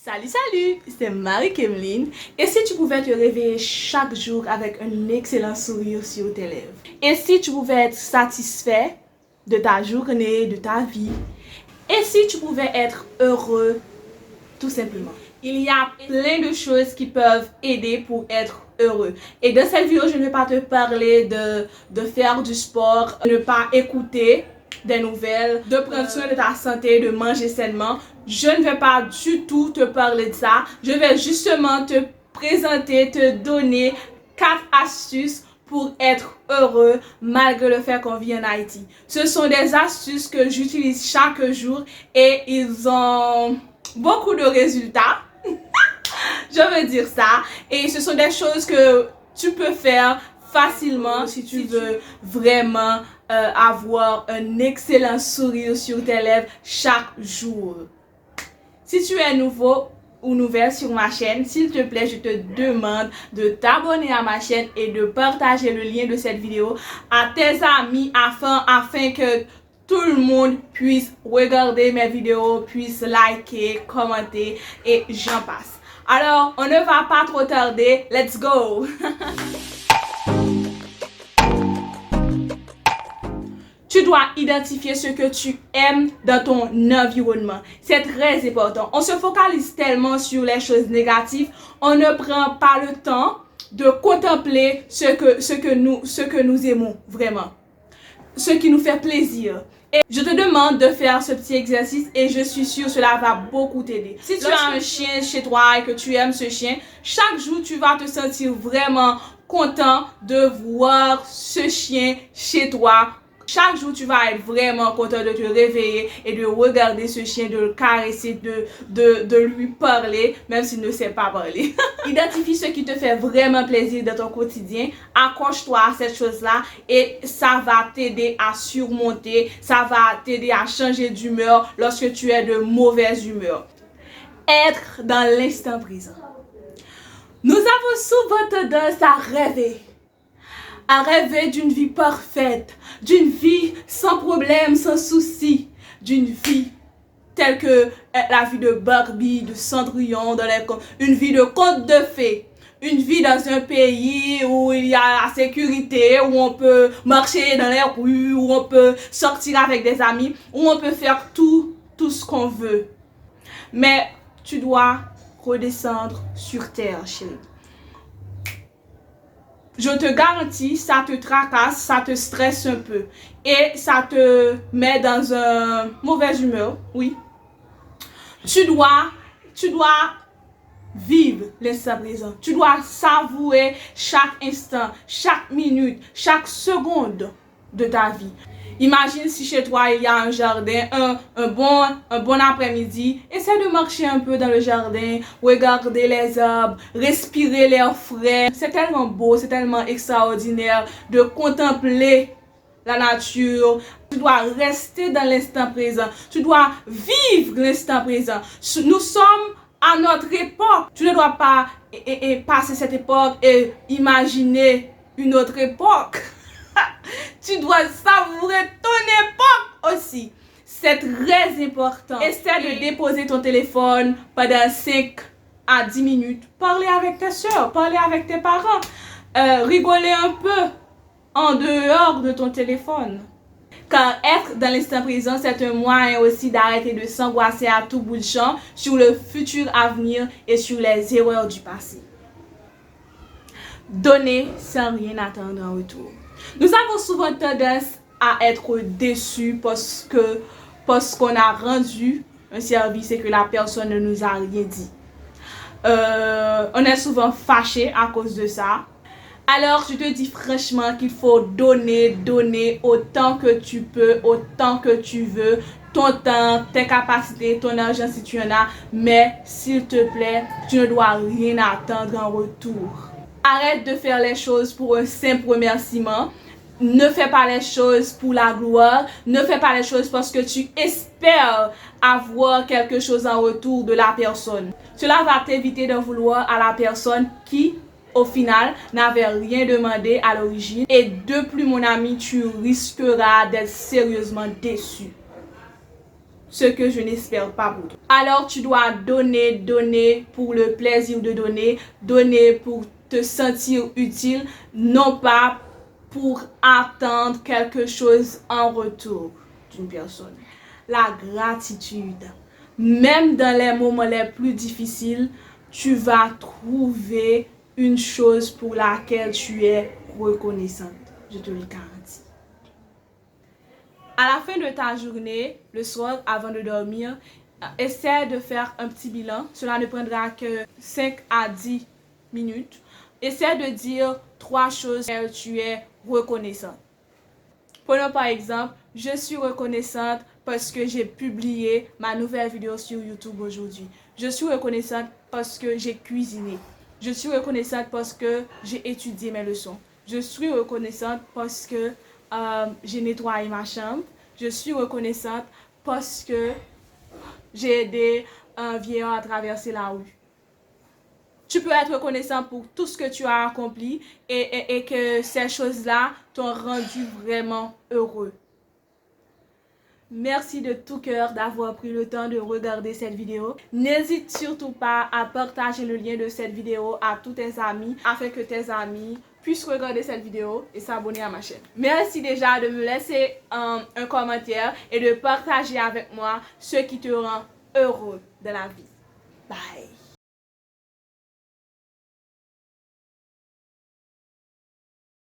Salut, c'est Marie-Kemeline. Et si tu pouvais te réveiller chaque jour avec un excellent sourire sur tes lèvres? Et si tu pouvais être satisfait de ta journée, de ta vie? Et si tu pouvais être heureux, tout simplement? Il y a plein de choses qui peuvent aider pour être heureux. Et dans cette vidéo, je ne vais pas te parler de faire du sport, de ne pas écouter des nouvelles, de prendre soin de ta santé, de manger sainement. Je ne vais pas du tout te parler de ça. Je vais justement te présenter, te donner 4 astuces pour être heureux malgré le fait qu'on vit en Haïti. Ce sont des astuces que j'utilise chaque jour et ils ont beaucoup de résultats. Je veux dire ça. Et ce sont des choses que tu peux faire facilement si tu veux vraiment avoir un excellent sourire sur tes lèvres chaque jour. Si tu es nouveau ou nouvelle sur ma chaîne, s'il te plaît, je te demande de t'abonner à ma chaîne et de partager le lien de cette vidéo à tes amis afin que tout le monde puisse regarder mes vidéos, puisse liker, commenter et j'en passe. Alors, on ne va pas trop tarder, let's go! Tu dois identifier ce que tu aimes dans ton environnement. C'est très important. On se focalise tellement sur les choses négatives, on ne prend pas le temps de contempler ce que nous aimons vraiment, ce qui nous fait plaisir. Et je te demande de faire ce petit exercice et je suis sûre que cela va beaucoup t'aider. Si tu as un chien chez toi et que tu aimes ce chien, chaque jour tu vas te sentir vraiment content de voir ce chien chez toi. Chaque jour, tu vas être vraiment content de te réveiller et de regarder ce chien, de le caresser, de lui parler, même s'il ne sait pas parler. Identifie ce qui te fait vraiment plaisir dans ton quotidien. Accroche-toi à cette chose-là et ça va t'aider à surmonter, ça va t'aider à changer d'humeur lorsque tu es de mauvaise humeur. Être dans l'instant présent. Nous avons souvent tendance à rêver d'une vie parfaite, d'une vie sans problème, sans souci, d'une vie telle que la vie de Barbie, de Cendrillon, une vie de conte de fées, une vie dans un pays où il y a la sécurité, où on peut marcher dans les rues, où on peut sortir avec des amis, où on peut faire tout ce qu'on veut. Mais tu dois redescendre sur terre, chérie. Je te garantis, ça te tracasse, ça te stresse un peu et ça te met dans une mauvaise humeur, oui. Tu dois vivre l'instant présent. Tu dois savourer chaque instant, chaque minute, chaque seconde de ta vie. Imagine si chez toi il y a un jardin, un bon après-midi. Essaie de marcher un peu dans le jardin, regarder les arbres, respirer l'air frais. C'est tellement beau, c'est tellement extraordinaire de contempler la nature. Tu dois rester dans l'instant présent. Tu dois vivre l'instant présent. Nous sommes à notre époque. Tu ne dois pas passer cette époque et imaginer une autre époque. Tu dois savourer ton époque aussi. C'est très important. Essaie de déposer ton téléphone pendant 5 à 10 minutes. Parler avec tes soeurs, parler avec tes parents. Rigoler un peu en dehors de ton téléphone. Car être dans l'instant présent, c'est un moyen aussi d'arrêter de s'angoisser à tout bout de champ sur le futur avenir et sur les erreurs du passé. Donner sans rien attendre en retour. Nous avons souvent tendance à être déçus parce qu'on a rendu un service et que la personne ne nous a rien dit. On est souvent fâché à cause de ça. Alors je te dis franchement qu'il faut donner autant que tu peux, autant que tu veux, ton temps, tes capacités, ton argent si tu en as, mais s'il te plaît, tu ne dois rien attendre en retour. Arrête de faire les choses pour un simple remerciement. Ne fais pas les choses pour la gloire. Ne fais pas les choses parce que tu espères avoir quelque chose en retour de la personne. Cela va t'éviter de vouloir à la personne qui, au final, n'avait rien demandé à l'origine. Et de plus, mon ami, tu risqueras d'être sérieusement déçu. ce que je n'espère pas pour toi. Alors tu dois donner pour le plaisir de donner pour te sentir utile, non pas pour attendre quelque chose en retour d'une personne. La gratitude. Même dans les moments les plus difficiles, tu vas trouver une chose pour laquelle tu es reconnaissante. Je te le garantis. À la fin de ta journée, le soir, avant de dormir, essaie de faire un petit bilan. Cela ne prendra que 5 à 10 minutes. Essaie de dire 3 choses que tu es reconnaissante. Prenons par exemple, je suis reconnaissante parce que j'ai publié ma nouvelle vidéo sur YouTube aujourd'hui. Je suis reconnaissante parce que j'ai cuisiné. Je suis reconnaissante parce que j'ai étudié mes leçons. Je suis reconnaissante parce que j'ai nettoyé ma chambre. Je suis reconnaissante parce que j'ai aidé un vieillard à traverser la rue. Tu peux être reconnaissant pour tout ce que tu as accompli et que ces choses-là t'ont rendu vraiment heureux. Merci de tout cœur d'avoir pris le temps de regarder cette vidéo. N'hésite surtout pas à partager le lien de cette vidéo à tous tes amis afin que tes amis puissent regarder cette vidéo et s'abonner à ma chaîne. Merci déjà de me laisser un commentaire et de partager avec moi ce qui te rend heureux de la vie. Bye!